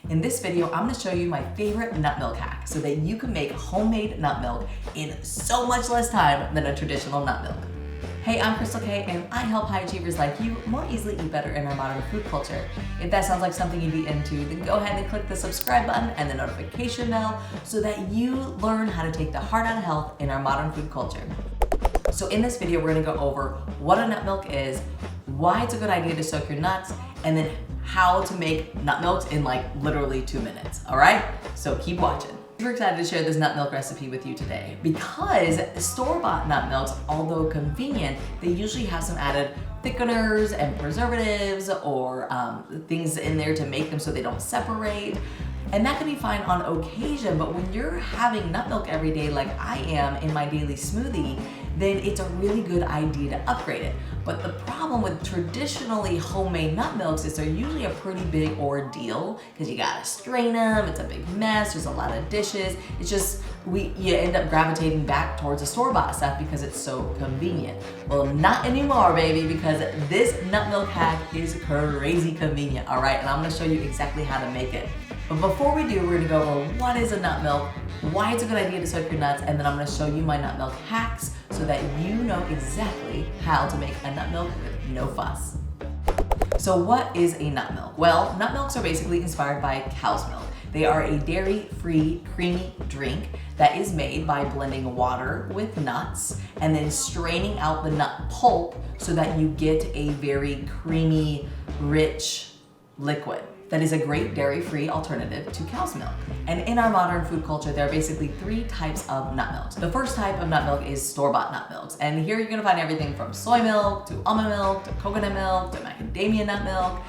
In this video, I'm gonna show you my favorite nut milk hack so that you can make homemade nut milk in so much less time than a traditional nut milk. Hey, I'm Crystal K, and I help high achievers like you more easily eat better in our modern food culture. If that sounds like something you'd be into, then go ahead and click the subscribe button and the notification bell so that you learn how to take the heart out of health in our modern food culture. So in this video, we're gonna go over what a nut milk is, why it's a good idea to soak your nuts, and then how to make nut milks in like literally 2 minutes, all right? So keep watching. We're excited to share this nut milk recipe with you today because store-bought nut milks, although convenient, they usually have some added thickeners and preservatives or things in there to make them so they don't separate. And that can be fine on occasion, but when you're having nut milk every day like I am in my daily smoothie, then it's a really good idea to upgrade it. But the problem with traditionally homemade nut milks is they're usually a pretty big ordeal because you gotta strain them, it's a big mess, there's a lot of dishes. It's just, you end up gravitating back towards the store-bought stuff because it's so convenient. Well, not anymore, baby, because this nut milk hack is crazy convenient, all right? And I'm gonna show you exactly how to make it. But before we do, we're gonna go over what is a nut milk, why it's a good idea to soak your nuts, and then I'm gonna show you my nut milk hacks so that you know exactly how to make a nut milk with no fuss. So what is a nut milk? Well, nut milks are basically inspired by cow's milk. They are a dairy-free, creamy drink that is made by blending water with nuts and then straining out the nut pulp so that you get a very creamy, rich liquid. That is a great dairy-free alternative to cow's milk. And in our modern food culture, there are basically 3 types of nut milks. The first type of nut milk is store-bought nut milks. And here you're gonna find everything from soy milk, to almond milk, to coconut milk, to macadamia nut milk.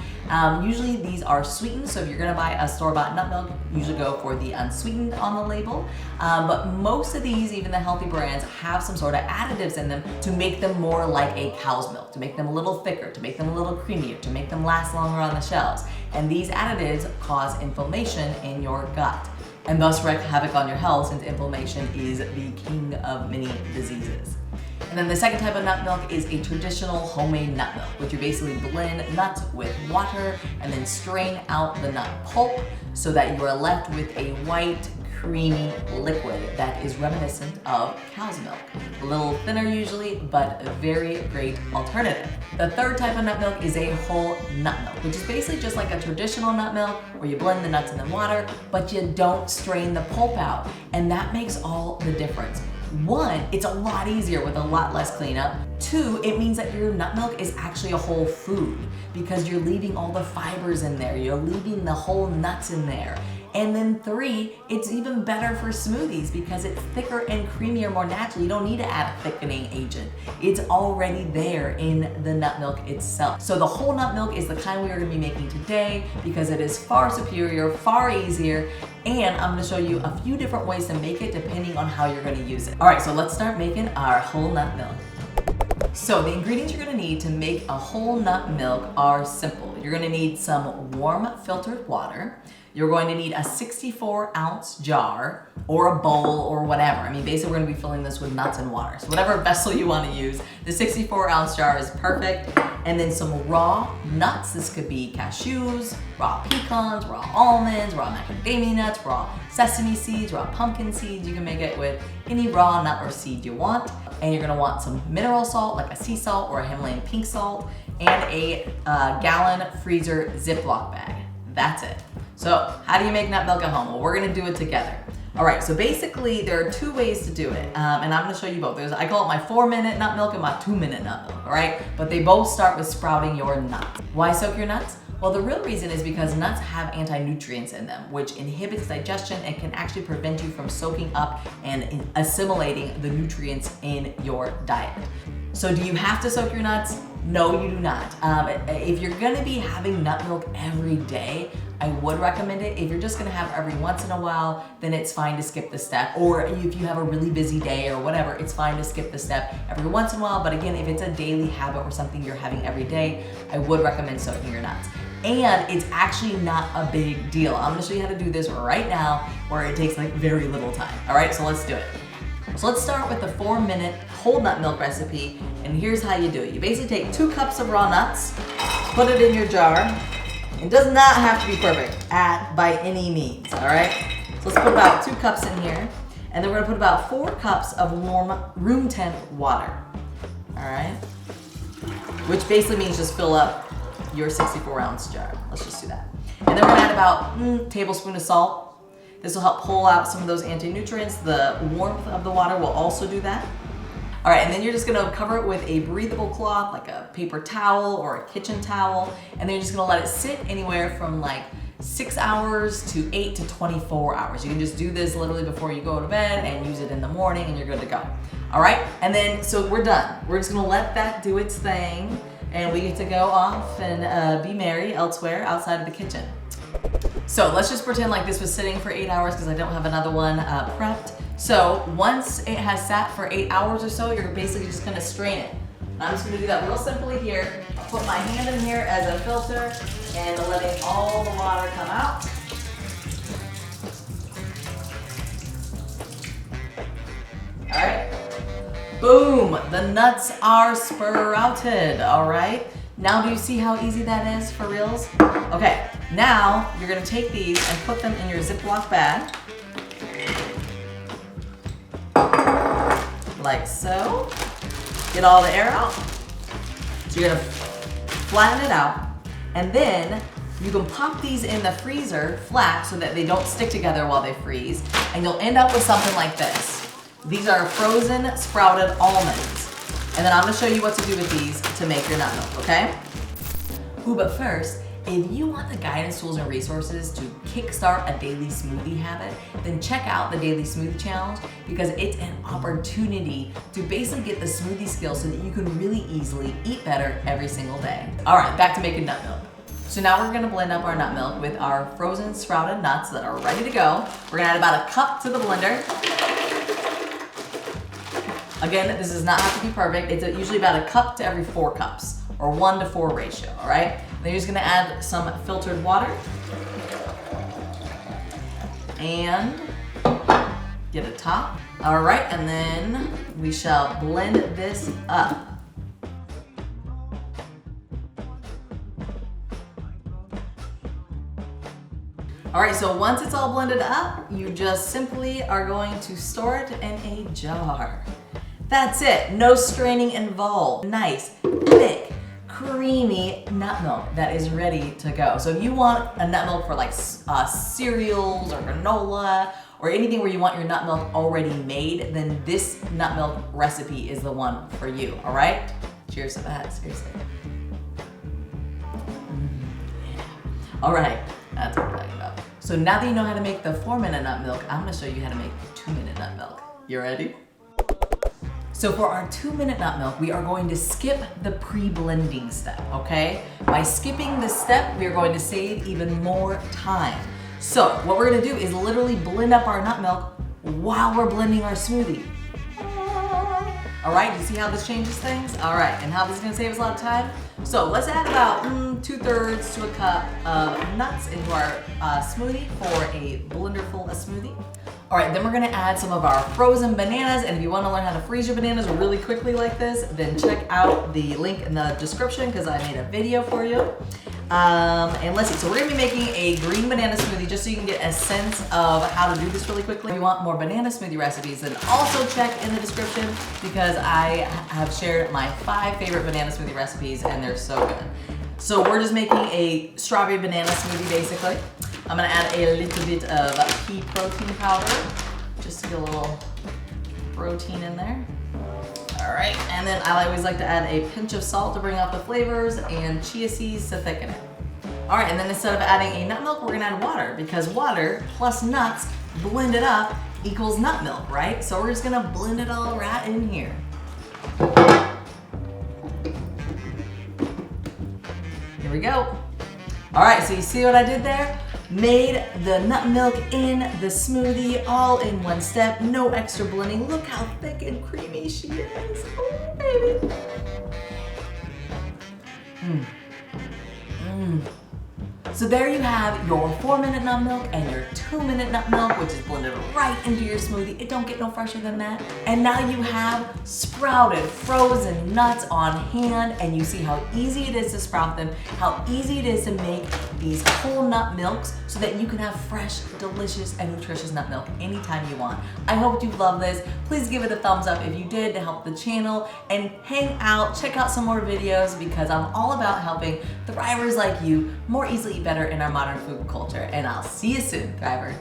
Usually these are sweetened, so if you're gonna buy a store-bought nut milk, usually go for the unsweetened on the label. But most of these, even the healthy brands, have some sort of additives in them to make them more like a cow's milk, to make them a little thicker, to make them a little creamier, to make them last longer on the shelves. And these additives cause inflammation in your gut and thus wreak havoc on your health, since inflammation is the king of many diseases. And then the second type of nut milk is a traditional homemade nut milk, which you basically blend nuts with water and then strain out the nut pulp so that you are left with a white, creamy liquid that is reminiscent of cow's milk. A little thinner usually, but a very great alternative. The third type of nut milk is a whole nut milk, which is basically just like a traditional nut milk where you blend the nuts in the water, but you don't strain the pulp out. And that makes all the difference. 1, it's a lot easier with a lot less cleanup. 2, it means that your nut milk is actually a whole food because you're leaving all the fibers in there. You're leaving the whole nuts in there. And then 3, it's even better for smoothies because it's thicker and creamier more naturally. You don't need to add a thickening agent. It's already there in the nut milk itself. So the whole nut milk is the kind we are gonna be making today because it is far superior, far easier, and I'm gonna show you a few different ways to make it depending on how you're gonna use it. All right, so let's start making our whole nut milk. So the ingredients you're gonna need to make a whole nut milk are simple. You're gonna need some warm filtered water. You're going to need a 64-ounce jar or a bowl or whatever. I mean, basically we're gonna be filling this with nuts and water. So whatever vessel you wanna use, the 64-ounce jar is perfect. And then some raw nuts. This could be cashews, raw pecans, raw almonds, raw macadamia nuts, raw sesame seeds, raw pumpkin seeds. You can make it with any raw nut or seed you want. And you're gonna want some mineral salt, like a sea salt or a Himalayan pink salt, and a gallon freezer Ziploc bag. That's it. So how do you make nut milk at home? Well, we're gonna do it together. All right, so basically there are 2 ways to do it, and I'm gonna show you both. I call it my 4-minute nut milk and my 2-minute nut milk, all right? But they both start with sprouting your nuts. Why soak your nuts? Well, the real reason is because nuts have anti-nutrients in them, which inhibits digestion and can actually prevent you from soaking up and assimilating the nutrients in your diet. So do you have to soak your nuts? No, you do not. If you're gonna be having nut milk every day, I would recommend it. If you're just gonna have every once in a while, then it's fine to skip the step. Or if you have a really busy day or whatever, it's fine to skip the step every once in a while. But again, if it's a daily habit or something you're having every day, I would recommend soaking your nuts. And it's actually not a big deal. I'm gonna show you how to do this right now where it takes like very little time. All right, so let's do it. So let's start with the 4-minute whole nut milk recipe, and here's how you do it. You basically take 2 cups of raw nuts, put it in your jar, It does not have to be perfect by any means, all right? So let's put about 2 cups in here. And then we're gonna put about 4 cups of warm room temp water, all right? Which basically means just fill up your 64-ounce jar. Let's just do that. And then we're gonna add about a tablespoon of salt. This will help pull out some of those anti-nutrients. The warmth of the water will also do that. All right, and then you're just gonna cover it with a breathable cloth, like a paper towel or a kitchen towel, and then you're just gonna let it sit anywhere from like 6 hours to 8 to 24 hours. You can just do this literally before you go to bed and use it in the morning and you're good to go. All right, and then, so we're done. We're just gonna let that do its thing and we get to go off and be merry elsewhere outside of the kitchen. So let's just pretend like this was sitting for 8 hours because I don't have another one prepped. So once it has sat for 8 hours or so, you're basically just gonna strain it. And I'm just gonna do that real simply here. I'll put my hand in here as a filter and letting all the water come out. All right, boom, the nuts are sprouted, all right? Now do you see how easy that is for reals? Okay, now you're gonna take these and put them in your Ziploc bag. Like so. Get all the air out. So you're gonna flatten it out. And then you can pop these in the freezer flat so that they don't stick together while they freeze. And you'll end up with something like this. These are frozen sprouted almonds. And then I'm gonna show you what to do with these to make your nut milk, okay? Ooh, but first, if you want the guidance, tools, and resources to kickstart a daily smoothie habit, then check out the Daily Smoothie Challenge because it's an opportunity to basically get the smoothie skills so that you can really easily eat better every single day. All right, back to making nut milk. So now we're gonna blend up our nut milk with our frozen sprouted nuts that are ready to go. We're gonna add about a cup to the blender. Again, this does not have to be perfect. It's usually about a cup to every 4 cups, or 1 to 4 ratio, all right? Then you're just gonna add some filtered water and get a top. All right, and then we shall blend this up. All right, so once it's all blended up, you just simply are going to store it in a jar. That's it, no straining involved. Nice, thick, creamy nut milk that is ready to go. So if you want a nut milk for like cereals or granola or anything where you want your nut milk already made, then this nut milk recipe is the one for you, all right? Cheers to that, seriously. Yeah. All right, that's what I'm talking about. So now that you know how to make the 4-minute nut milk, I'm gonna show you how to make 2-minute nut milk. You ready? So for our 2-minute nut milk, we are going to skip the pre-blending step, okay? By skipping this step, we are going to save even more time. So what we're gonna do is literally blend up our nut milk while we're blending our smoothie. All right, you see how this changes things? All right, and how this is gonna save us a lot of time? So let's add about 2/3 to a cup of nuts into our smoothie for a blenderful smoothie. All right, then we're gonna add some of our frozen bananas, and if you wanna learn how to freeze your bananas really quickly like this, then check out the link in the description because I made a video for you. And let's see, so we're gonna be making a green banana smoothie just so you can get a sense of how to do this really quickly. If you want more banana smoothie recipes, then also check in the description because I have shared my 5 favorite banana smoothie recipes and they're so good. So we're just making a strawberry banana smoothie basically. I'm gonna add a little bit of pea protein powder just to get a little protein in there. All right, and then I always like to add a pinch of salt to bring out the flavors and chia seeds to thicken it. All right, and then instead of adding a nut milk, we're gonna add water because water plus nuts blended up equals nut milk, right? So we're just gonna blend it all right in here. Here we go. All right, so you see what I did there? Made the nut milk in the smoothie all in one step, no extra blending. Look how thick and creamy she is. Oh, baby. So there you have your 4-minute nut milk and your 2-minute nut milk, which is blended right into your smoothie. It don't get no fresher than that. And now you have sprouted, frozen nuts on hand, and you see how easy it is to sprout them, how easy it is to make these whole nut milks so that you can have fresh, delicious, and nutritious nut milk anytime you want. I hope you love this. Please give it a thumbs up if you did to help the channel, and hang out, check out some more videos, because I'm all about helping thrivers like you more easily eat better in our modern food culture. And I'll see you soon, Thriver.